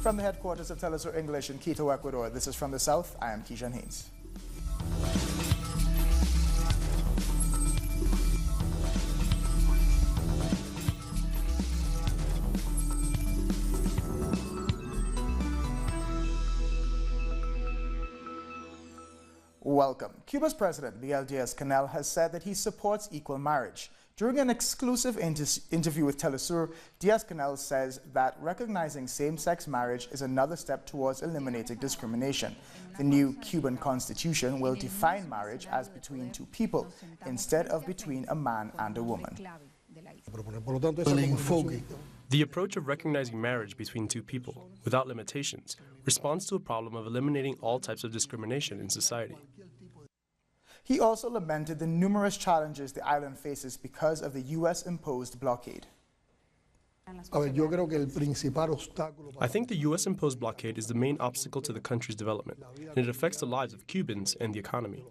From the headquarters of teleSur English in Quito, Ecuador, this is From the South. I am Keishan Haynes. Welcome. Cuba's President Miguel Diaz-Canel has said that he supports equal marriage. During an exclusive interview with teleSur, Diaz-Canel says that recognizing same-sex marriage is another step towards eliminating discrimination. The new Cuban constitution will define marriage as between two people, instead of between a man and a woman. The approach of recognizing marriage between two people, without limitations, responds to a problem of eliminating all types of discrimination in society. He also lamented the numerous challenges the island faces because of the U.S.-imposed blockade. I think the U.S.-imposed blockade is the main obstacle to the country's development, and it affects the lives of Cubans and the economy.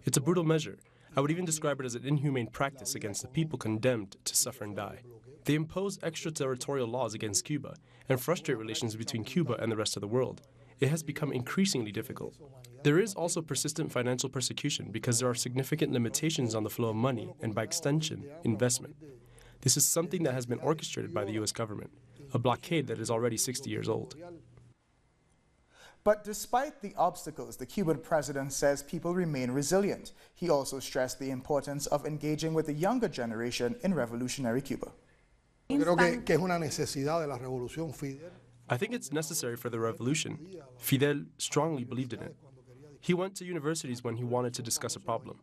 It's a brutal measure. I would even describe it as an inhumane practice against the people condemned to suffer and die. They impose extraterritorial laws against Cuba and frustrate relations between Cuba and the rest of the world. It has become increasingly difficult. There is also persistent financial persecution because there are significant limitations on the flow of money and, by extension, investment. This is something that has been orchestrated by the U.S. government, a blockade that is already 60 years old. But despite the obstacles, the Cuban president says people remain resilient. He also stressed the importance of engaging with the younger generation in revolutionary Cuba. I think it's necessary for the revolution. Fidel strongly believed in it. He went to universities when he wanted to discuss a problem.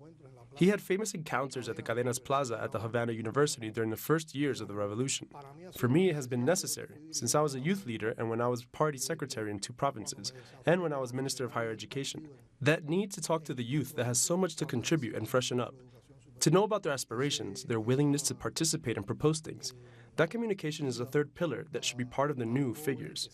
He had famous encounters at the Cadenas Plaza at the Havana University during the first years of the revolution. For me, it has been necessary, since I was a youth leader and when I was party secretary in 2 provinces, and when I was Minister of Higher Education. That need to talk to the youth that has so much to contribute and freshen up. To know about their aspirations, their willingness to participate and propose things. That communication is a 3rd pillar that should be part of the new figures.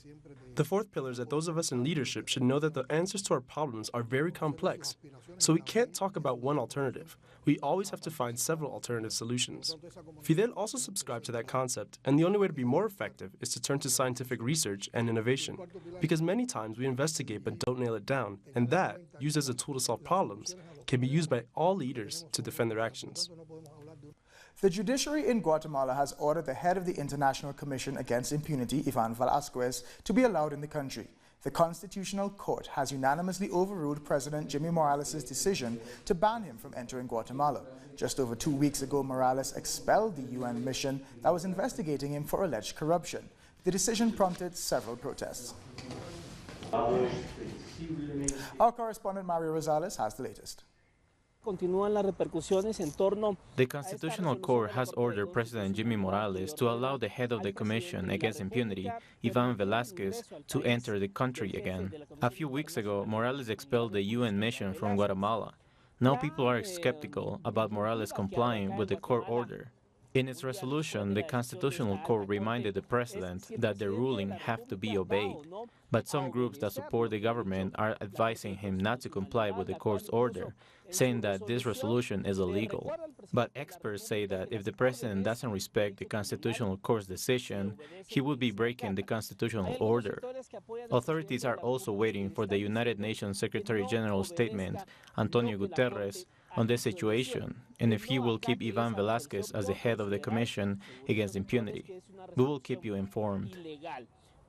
The 4th pillar is that those of us in leadership should know that the answers to our problems are very complex. So we can't talk about one alternative. We always have to find several alternative solutions. Fidel also subscribed to that concept, and the only way to be more effective is to turn to scientific research and innovation. Because many times we investigate but don't nail it down, and that, used as a tool to solve problems, can be used by all leaders to defend their actions. The judiciary in Guatemala has ordered the head of the International Commission Against Impunity, Ivan Velázquez, to be allowed in the country. The Constitutional Court has unanimously overruled President Jimmy Morales' decision to ban him from entering Guatemala. Just over 2 weeks ago, Morales expelled the UN mission that was investigating him for alleged corruption. The decision prompted several protests. Our correspondent Mario Rosales has the latest. The Constitutional Court has ordered President Jimmy Morales to allow the head of the Commission Against Impunity, Ivan Velázquez, to enter the country again. A few weeks ago, Morales expelled the UN mission from Guatemala. Now people are skeptical about Morales complying with the court order. In its resolution, the Constitutional Court reminded the president that the ruling have to be obeyed. But some groups that support the government are advising him not to comply with the court's order, saying that this resolution is illegal. But experts say that if the president doesn't respect the Constitutional Court's decision, he would be breaking the constitutional order. Authorities are also waiting for the United Nations Secretary General's statement, Antonio Guterres, on the situation, and if he will keep Ivan Velázquez as the head of the Commission Against Impunity. We will keep you informed.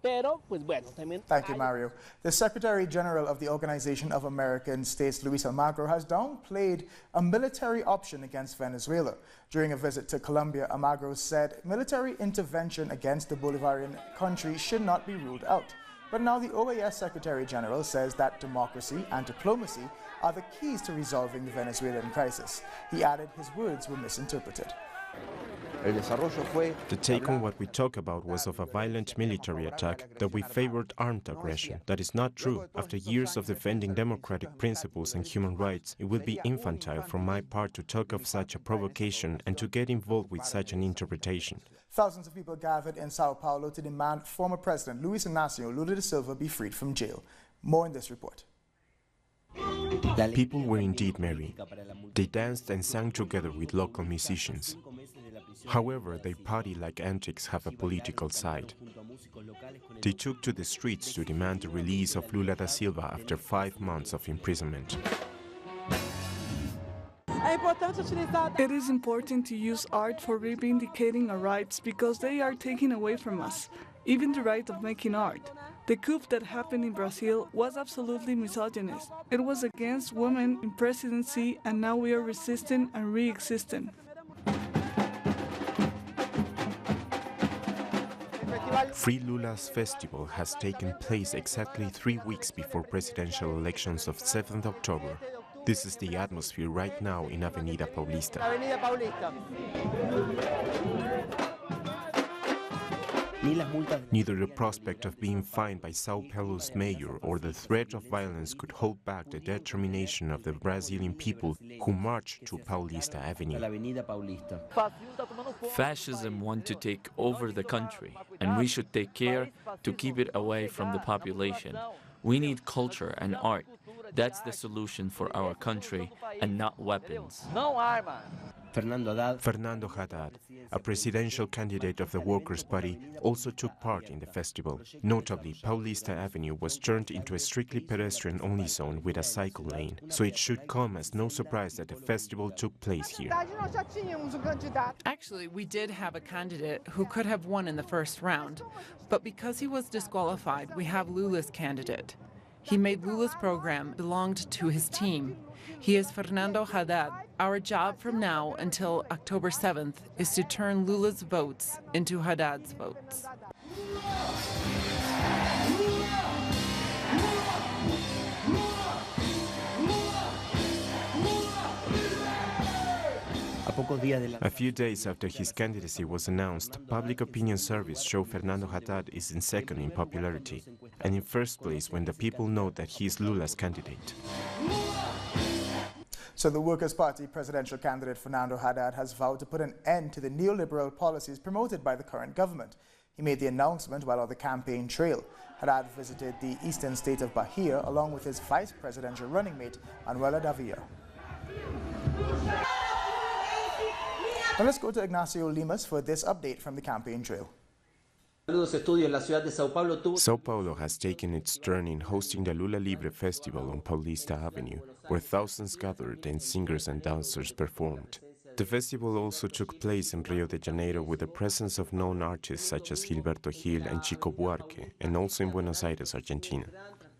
Thank you, Mario. The Secretary General of the Organization of American States, Luis Almagro, has downplayed a military option against Venezuela. During a visit to Colombia, Almagro said military intervention against the Bolivarian country should not be ruled out. But now the OAS Secretary General says that democracy and diplomacy are the keys to resolving the Venezuelan crisis. He added his words were misinterpreted. The take on what we talk about was of a violent military attack, that we favored armed aggression. That is not true. After years of defending democratic principles and human rights, it would be infantile from my part to talk of such a provocation and to get involved with such an interpretation. Thousands of people gathered in Sao Paulo to demand former President Luis Inácio Lula da Silva be freed from jail. More in this report. People were indeed merry. They danced and sang together with local musicians. However, their party-like antics have a political side. They took to the streets to demand the release of Lula da Silva after 5 months of imprisonment. It is important to use art for reivindicating our rights because they are taken away from us, even the right of making art. The coup that happened in Brazil was absolutely misogynist. It was against women in presidency, and now we are resisting and re-existing. Free Lula's festival has taken place exactly 3 weeks before presidential elections of 7th October. This is the atmosphere right now in Avenida Paulista. Neither the prospect of being fined by Sao Paulo's mayor or the threat of violence could hold back the determination of the Brazilian people who marched to Paulista Avenue. Fascism wants to take over the country, and we should take care to keep it away from the population. We need culture and art. That's the solution for our country, and not weapons. Fernando Haddad, a presidential candidate of the Workers' Party, also took part in the festival. Notably, Paulista Avenue was turned into a strictly pedestrian-only zone with a cycle lane, so it should come as no surprise that the festival took place here. Actually, we did have a candidate who could have won in the first round, but because he was disqualified, we have Lula's candidate. He made Lula's program belonged to his team. He is Fernando Haddad. Our job from now until October 7th is to turn Lula's votes into Haddad's votes. A few days after his candidacy was announced, public opinion surveys show Fernando Haddad is in second in popularity, and in first place when the people know that he is Lula's candidate. So the Workers' Party presidential candidate Fernando Haddad has vowed to put an end to the neoliberal policies promoted by the current government. He made the announcement while on the campaign trail. Haddad visited the eastern state of Bahia along with his vice presidential running mate, Manuela Davia. Now let's go to Ignacio Limas for this update from the campaign trail. Sao Paulo has taken its turn in hosting the Lula Libre Festival on Paulista Avenue, where thousands gathered and singers and dancers performed. The festival also took place in Rio de Janeiro with the presence of known artists such as Gilberto Gil and Chico Buarque, and also in Buenos Aires, Argentina.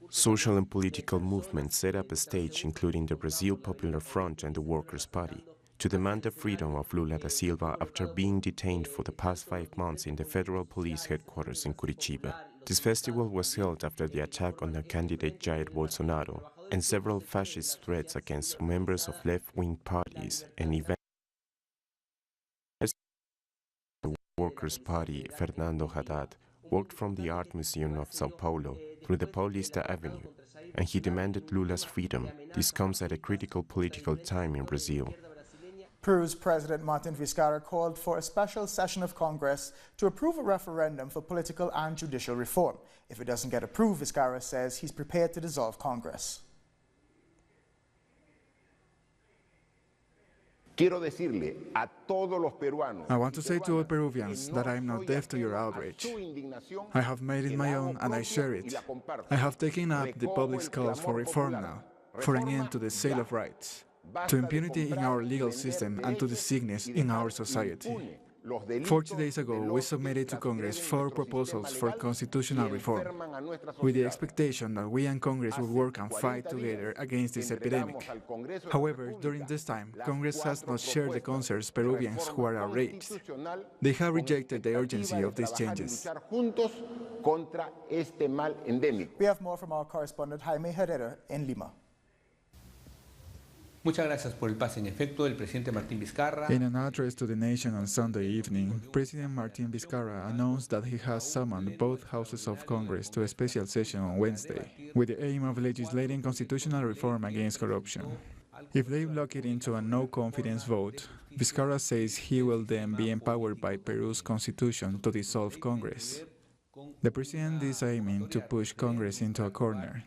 Social and political movements set up a stage including the Brazil Popular Front and the Workers' Party, to demand the freedom of Lula da Silva after being detained for the past 5 months in the federal police headquarters in Curitiba. This festival was held after the attack on the candidate Jair Bolsonaro and several fascist threats against members of left-wing parties and events. The Workers' Party, Fernando Haddad, walked from the Art Museum of Sao Paulo through the Paulista Avenue, and he demanded Lula's freedom. This comes at a critical political time in Brazil. Peru's President Martin Vizcarra called for a special session of Congress to approve a referendum for political and judicial reform. If it doesn't get approved, Vizcarra says he's prepared to dissolve Congress. I want to say to all Peruvians that I am not deaf to your outrage. I have made it my own and I share it. I have taken up the public's calls for reform now, for an end to the sale of rights, to impunity in our legal system and to the sickness in our society. 40 days ago, we submitted to Congress 4 proposals for constitutional reform, with the expectation that we and Congress would work and fight together against this epidemic. However, during this time, Congress has not shared the concerns Peruvians who are outraged. They have rejected the urgency of these changes. We have more from our correspondent Jaime Herrera in Lima. Muchas gracias por el pase en efecto del presidente Martín Vizcarra. In an address to the nation on Sunday evening, President Martín Vizcarra announced that he has summoned both houses of Congress to a special session on Wednesday, with the aim of legislating constitutional reform against corruption. If they block it into a no-confidence vote, Vizcarra says he will then be empowered by Peru's constitution to dissolve Congress. The president is aiming to push Congress into a corner.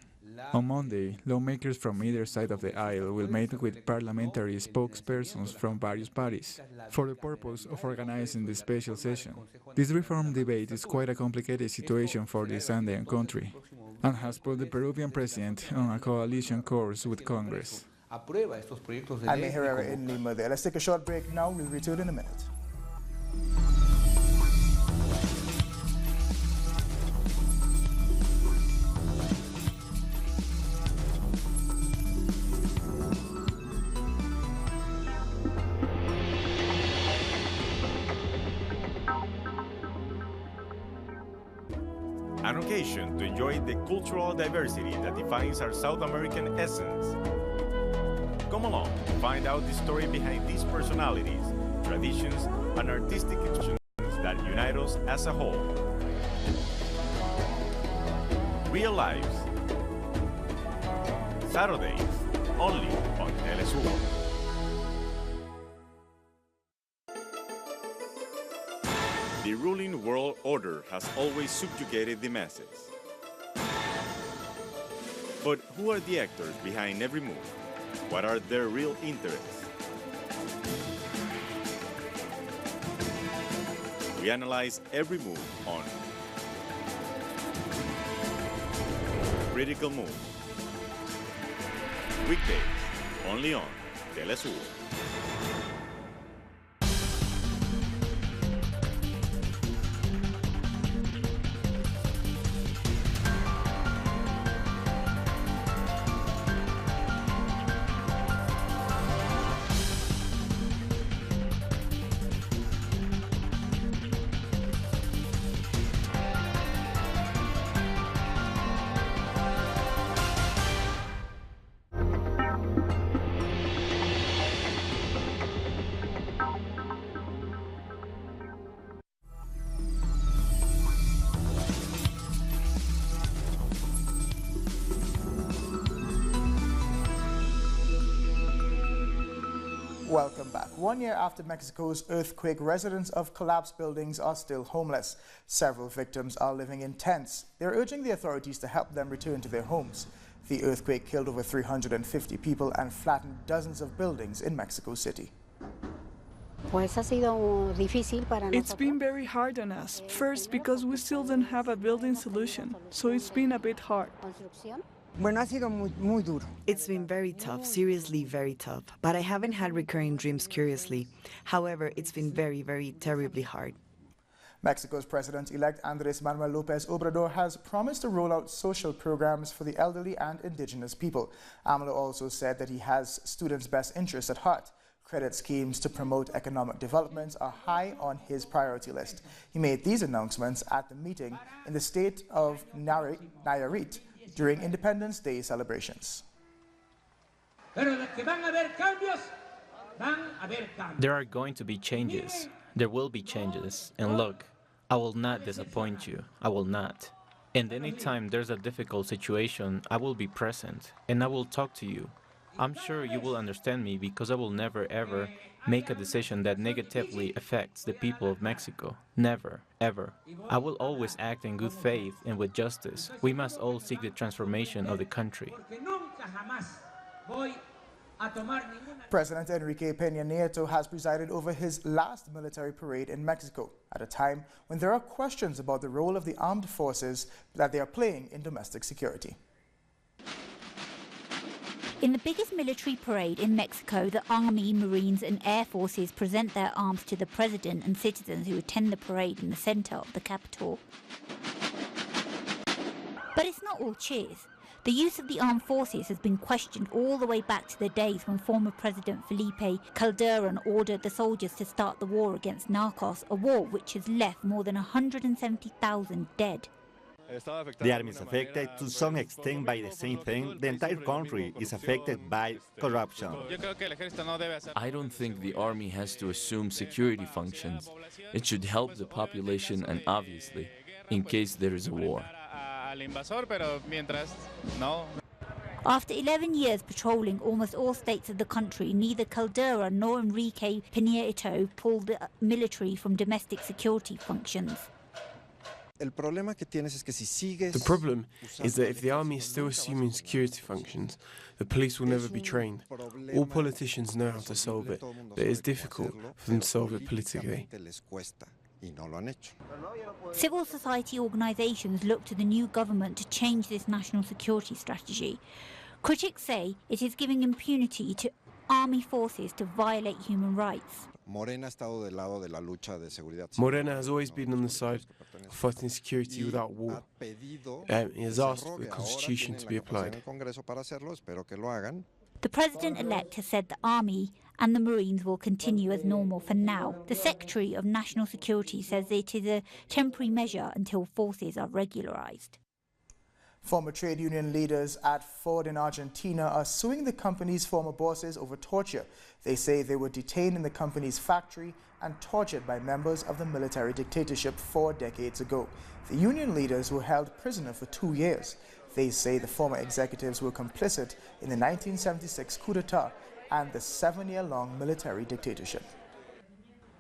On Monday, lawmakers from either side of the aisle will meet with parliamentary spokespersons from various parties for the purpose of organizing the special session. This reform debate is quite a complicated situation for this Andean country and has put the Peruvian president on a coalition course with Congress. I'm Herrera in Lima there. Let's take a short break now. We'll return in a minute. An occasion to enjoy the cultural diversity that defines our South American essence. Come along to find out the story behind these personalities, traditions, and artistic expressions that unite us as a whole. Real Lives. Saturdays, only on teleSur. The ruling world order has always subjugated the masses. But who are the actors behind every move? What are their real interests? We analyze every move on Critical Move. Weekdays, only on teleSur. Welcome back. 1 year after Mexico's earthquake, residents of collapsed buildings are still homeless. Several victims are living in tents. They're urging the authorities to help them return to their homes. The earthquake killed over 350 people and flattened dozens of buildings in Mexico City. It's been very hard on us. First, because we still don't have a building solution, so it's been a bit hard. It's been very tough, seriously very tough, but I haven't had recurring dreams curiously. However, it's been very, very terribly hard. Mexico's President-elect Andrés Manuel López Obrador has promised to roll out social programs for the elderly and indigenous people. AMLO also said that he has students' best interests at heart. Credit schemes to promote economic development are high on his priority list. He made these announcements at the meeting in the state of Nayarit during Independence Day celebrations. There are going to be changes. There will be changes. And look, I will not disappoint you. I will not. And anytime there's a difficult situation, I will be present and I will talk to you. I'm sure you will understand me because I will never ever make a decision that negatively affects the people of Mexico. Never, ever. I will always act in good faith and with justice. We must all seek the transformation of the country. President Enrique Peña Nieto has presided over his last military parade in Mexico at a time when there are questions about the role of the armed forces that they are playing in domestic security. In the biggest military parade in Mexico, the Army, Marines and Air Forces present their arms to the President and citizens who attend the parade in the centre of the capital. But it's not all cheers. The use of the armed forces has been questioned all the way back to the days when former President Felipe Calderón ordered the soldiers to start the war against narcos, a war which has left more than 170,000 dead. The army is affected to some extent by the same thing. The entire country is affected by corruption. I don't think the army has to assume security functions. It should help the population and obviously, in case there is a war. After 11 years patrolling almost all states of the country, neither Calderón nor Enrique Peña Nieto pulled the military from domestic security functions. The problem is that if the army is still assuming security functions, the police will never be trained. All politicians know how to solve it, but it is difficult for them to solve it politically. Civil society organisations look to the new government to change this national security strategy. Critics say it is giving impunity to army forces to violate human rights. Morena has always been on the side of fighting security without war. He has asked for the constitution to be applied. The president-elect has said the army and the Marines will continue as normal for now. The Secretary of National Security says it is a temporary measure until forces are regularized. Former trade union leaders at Ford in Argentina are suing the company's former bosses over torture. They say they were detained in the company's factory and tortured by members of the military dictatorship 4 decades ago. The union leaders were held prisoner for 2 years. They say the former executives were complicit in the 1976 coup d'etat and the 7-year-long military dictatorship.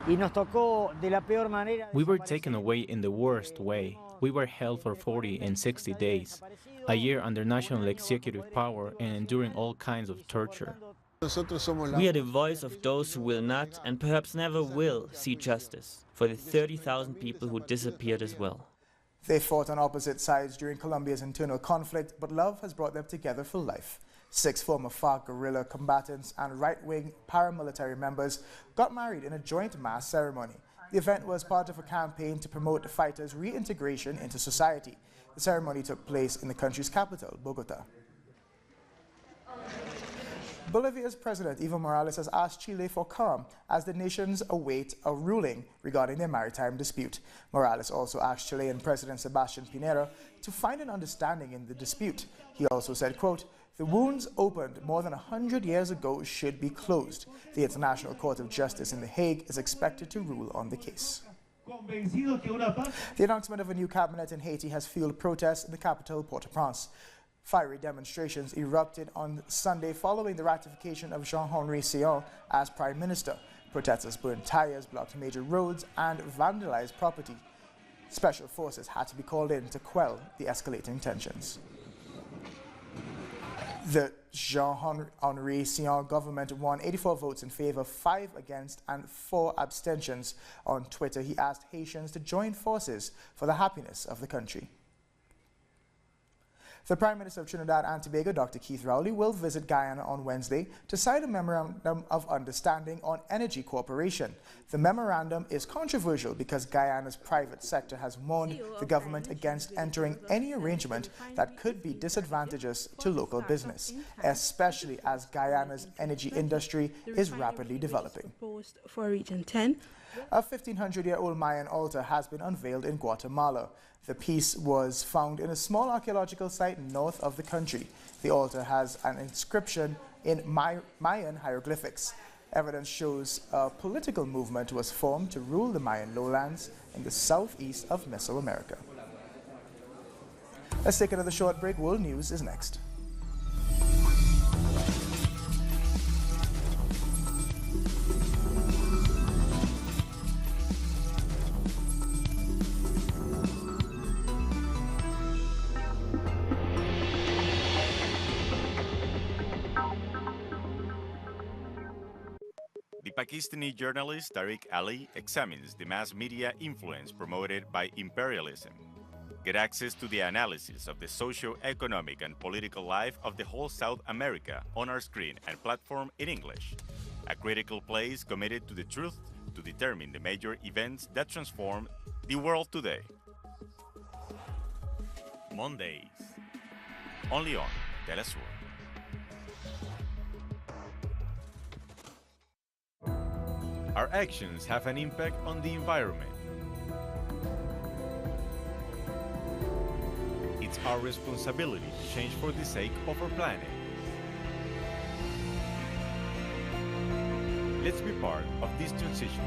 We were taken away in the worst way. We were held for 40 and 60 days, a year under national executive power and enduring all kinds of torture. We are the voice of those who will not and perhaps never will see justice for the 30,000 people who disappeared as well. They fought on opposite sides during Colombia's internal conflict, but love has brought them together for life. 6 former FARC guerrilla combatants and right-wing paramilitary members got married in a joint mass ceremony. The event was part of a campaign to promote the fighters' reintegration into society. The ceremony took place in the country's capital, Bogota. Bolivia's President Evo Morales has asked Chile for calm as the nations await a ruling regarding their maritime dispute. Morales also asked Chilean President Sebastián Piñera to find an understanding in the dispute. He also said, quote, "The wounds opened more than 100 years ago should be closed. The International Court of Justice in The Hague is expected to rule on the case." The announcement of a new cabinet in Haiti has fueled protests in the capital, Port-au-Prince. Fiery demonstrations erupted on Sunday following the ratification of Jean-Henri Sillon as Prime Minister. Protesters burned tires, blocked major roads, and vandalized property. Special forces had to be called in to quell the escalating tensions. The Jean-Henri Sillon government won 84 votes in favor, 5 against, and 4 abstentions. On Twitter, he asked Haitians to join forces for the happiness of the country. The Prime Minister of Trinidad and Tobago, Dr. Keith Rowley, will visit Guyana on Wednesday to sign a memorandum of understanding on energy cooperation. The memorandum is controversial because Guyana's private sector has warned the government against entering any arrangement that could be disadvantageous to local business, especially as Guyana's energy industry is rapidly developing. For Region 10. A 1,500-year-old Mayan altar has been unveiled in Guatemala. The piece was found in a small archaeological site north of the country. The altar has an inscription in Mayan hieroglyphics. Evidence shows a political movement was formed to rule the Mayan lowlands in the southeast of Mesoamerica. Let's take another short break. World News is next. Pakistani journalist Tariq Ali examines the mass media influence promoted by imperialism. Get access to the analysis of the socio-economic and political life of the whole South America on our screen and platform in English. A critical place committed to the truth to determine the major events that transform the world today. Mondays, only on teleSur. Our actions have an impact on the environment. It's our responsibility to change for the sake of our planet. Let's be part of this transition.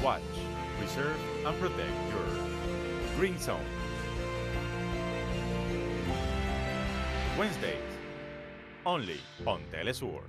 Watch, preserve, and protect your Green Zone. Wednesdays, only on teleSur.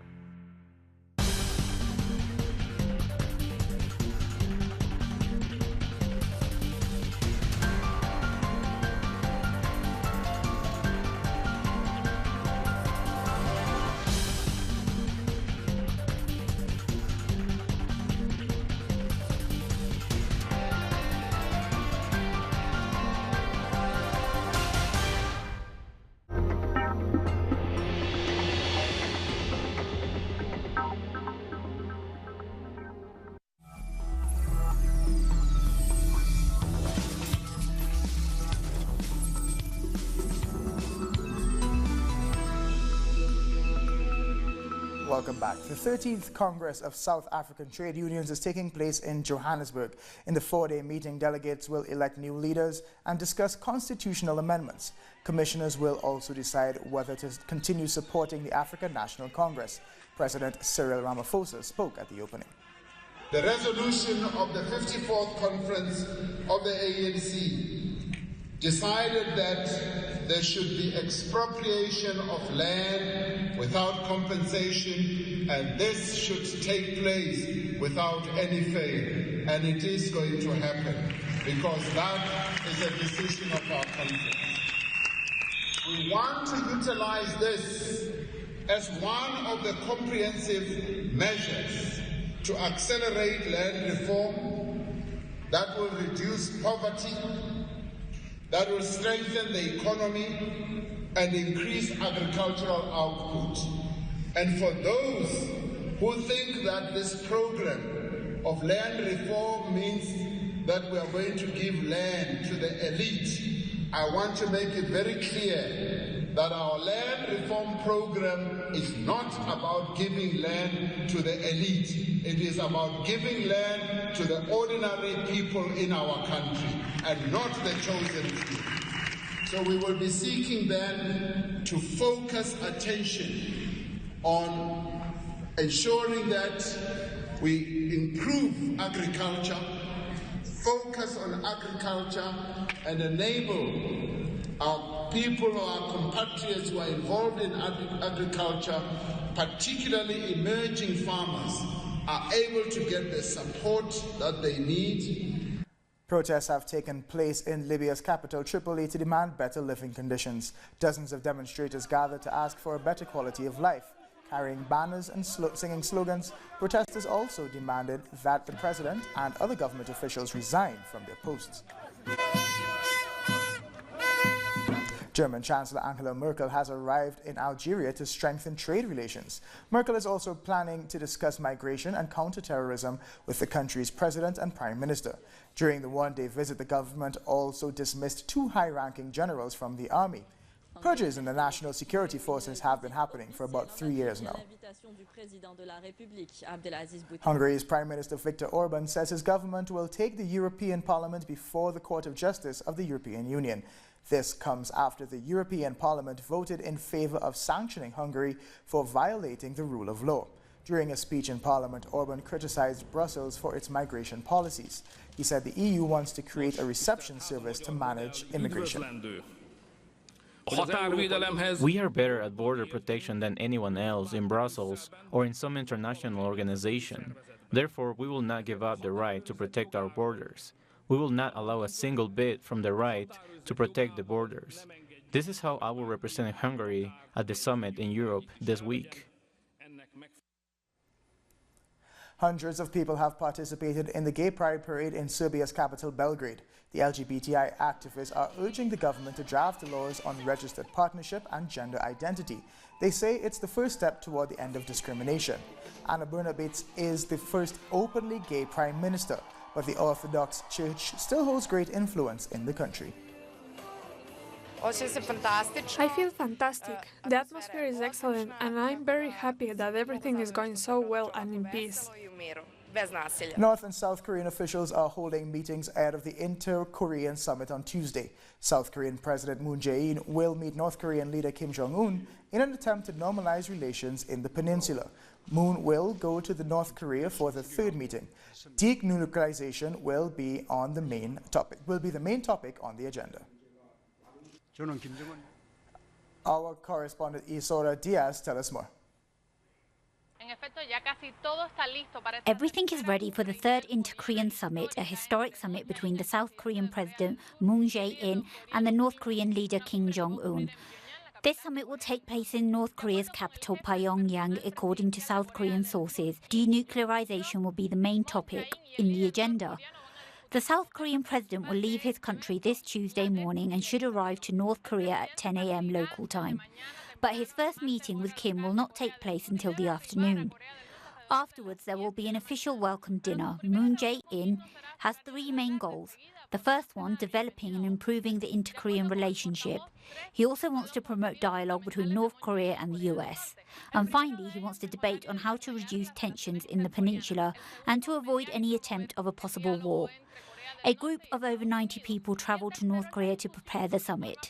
Welcome back. The 13th Congress of South African Trade Unions is taking place in Johannesburg. In the 4-day meeting, delegates will elect new leaders and discuss constitutional amendments. Commissioners will also decide whether to continue supporting the African National Congress. President Cyril Ramaphosa spoke at the opening. The resolution of the 54th Conference of the ANC decided that there should be expropriation of land without compensation, and this should take place without any fail. And it is going to happen because that is a decision of our conference. We want to utilize this as one of the comprehensive measures to accelerate land reform that will reduce poverty, that will strengthen the economy and increase agricultural output. And for those who think that this program of land reform means that we are going to give land to the elite, I want to make it very clear that our land reform program is not about giving land to the elite. It is about giving land to the ordinary people in our country and not the chosen few. So we will be seeking then to focus attention on ensuring that we improve agriculture, focus on agriculture, and enable our people or our compatriots who are involved in agriculture, particularly emerging farmers, are able to get the support that they need. Protests have taken place in Libya's capital, Tripoli, to demand better living conditions. Dozens of demonstrators gathered to ask for a better quality of life. Carrying banners and singing slogans, protesters also demanded that the president and other government officials resign from their posts. German Chancellor Angela Merkel has arrived in Algeria to strengthen trade relations. Merkel is also planning to discuss migration and counterterrorism with the country's president and prime minister. During the one-day visit, the government also dismissed 2 high-ranking generals from the army. Purges in the national security forces have been happening for about 3 years now. Hungary's Prime Minister Viktor Orban says his government will take the European Parliament before the Court of Justice of the European Union. This comes after the European Parliament voted in favor of sanctioning Hungary for violating the rule of law. During a speech in Parliament, Orban criticized Brussels for its migration policies. He said the EU wants to create a reception service to manage immigration. We are better at border protection than anyone else in Brussels or in some international organization. Therefore, we will not give up the right to protect our borders. We will not allow a single bit from the right to protect the borders. This is how I will represent Hungary at the summit in Europe this week. Hundreds of people have participated in the Gay Pride Parade in Serbia's capital, Belgrade. The LGBTI activists are urging the government to draft laws on registered partnership and gender identity. They say it's the first step toward the end of discrimination. Anna Brnabic is the first openly gay prime minister, but the Orthodox Church still holds great influence in the country. I feel fantastic. The atmosphere is excellent, and I'm very happy that everything is going so well and in peace. North and South Korean officials are holding meetings ahead of the Inter-Korean Summit on Tuesday. South Korean President Moon Jae-in will meet North Korean leader Kim Jong-un in an attempt to normalize relations in the peninsula. Moon will go to North Korea for the 3rd meeting. Denuclearization will be the main topic on the agenda. Our correspondent Isora Diaz tells us more. Everything is ready for the 3rd Inter-Korean Summit, a historic summit between the South Korean President Moon Jae-in and the North Korean leader Kim Jong-un. This summit will take place in North Korea's capital, Pyongyang, according to South Korean sources. Denuclearization will be the main topic in the agenda. The South Korean president will leave his country this Tuesday morning and should arrive to North Korea at 10 a.m. local time. But his first meeting with Kim will not take place until the afternoon. Afterwards, there will be an official welcome dinner. Moon Jae-in has 3 main goals: The first one, developing and improving the inter-Korean relationship. He also wants to promote dialogue between North Korea and the US. And finally, he wants to debate on how to reduce tensions in the peninsula and to avoid any attempt of a possible war. A group of over 90 people travelled to North Korea to prepare the summit.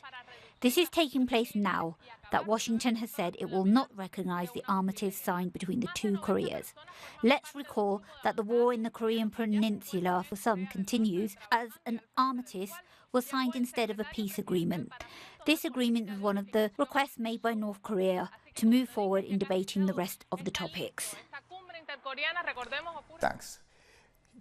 This is taking place now that Washington has said it will not recognise the armistice signed between the two Koreas. Let's recall that the war in the Korean peninsula for some continues as an armistice was signed instead of a peace agreement. This agreement is one of the requests made by North Korea to move forward in debating the rest of the topics. Thanks.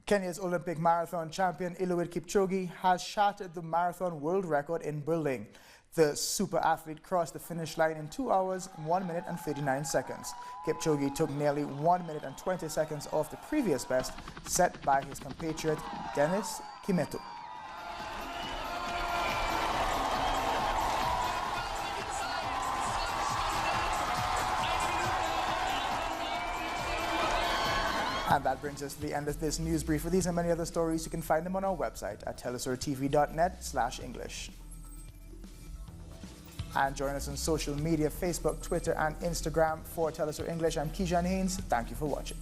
Kenya's Olympic marathon champion Eliud Kipchoge has shattered the marathon world record in Berlin. The super athlete crossed the finish line in 2 hours, 1 minute and 39 seconds. Kipchoge took nearly 1 minute and 20 seconds off the previous best set by his compatriot Dennis Kimeto. And that brings us to the end of this news brief. For these and many other stories, you can find them on our website at telesurtv.net/English. And join us on social media, Facebook, Twitter, and Instagram for Telesur English. I'm Kijan Haynes. Thank you for watching.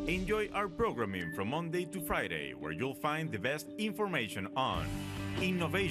Enjoy our programming from Monday to Friday, where you'll find the best information on innovation.